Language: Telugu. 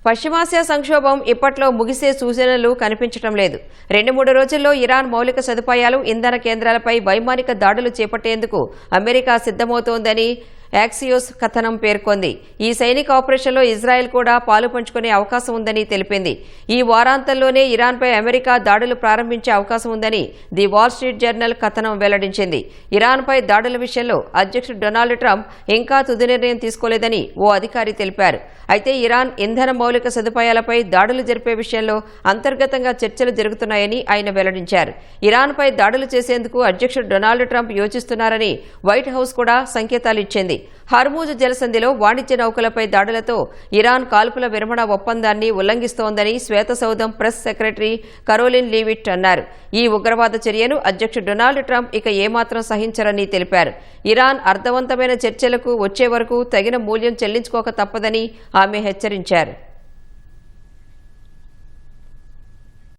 పశ్చిమాసియా సంక్షోభం ఇప్పట్లో ముగిసే సూచనలు కనిపించడం లేదు. 2-3 రోజుల్లో ఇరాన్ మౌలిక సదుపాయాలు, ఇంధన కేంద్రాలపై వైమానిక దాడులు చేపట్టేందుకు అమెరికా సిద్ధమవుతోందని యాక్సియోస్ కథనం పేర్కొంది. ఈ సైనిక ఆపరేషన్లో ఇజ్రాయెల్ కూడా పాలు పంచుకునే అవకాశం ఉందని తెలిపింది. ఈ వారాంతంలోనే ఇరాన్పై అమెరికా దాడులు ప్రారంభించే అవకాశం ఉందని ది వాల్ స్ట్రీట్ జర్నల్ కథనం వెల్లడించింది. ఇరాన్పై దాడుల విషయంలో అధ్యక్షుడు డొనాల్డ్ ట్రంప్ ఇంకా తుది నిర్ణయం తీసుకోలేదని ఓ అధికారి తెలిపారు. అయితే ఇరాన్ ఇంధన మౌలిక సదుపాయాలపై దాడులు జరిపే విషయంలో అంతర్గతంగా చర్చలు జరుగుతున్నాయని ఆయన వెల్లడించారు. ఇరాన్పై దాడులు చేసేందుకు అధ్యక్షుడు డొనాల్డ్ ట్రంప్ యోచిస్తున్నారని వైట్ హౌస్ కూడా సంకేతాలు ఇచ్చింది. హర్మూజ్ జలసంధిలో వాణిజ్య నౌకలపై దాడులతో ఇరాన్ కాల్పుల విరమణ ఒప్పందాన్ని ఉల్లంఘిస్తోందని శ్వేతసౌధం ప్రెస్ సెక్రటరీ కరోలిన్ లీవిట్ అన్నారు. ఈ ఉగ్రవాద చర్యను అధ్యక్షుడు డొనాల్డ్ ట్రంప్ ఇక ఏమాత్రం సహించరని తెలిపారు. ఇరాన్ అర్థవంతమైన చర్చలకు వచ్చే వరకు తగిన మూల్యం చెల్లించుకోక తప్పదని ఆమె హెచ్చరించారు.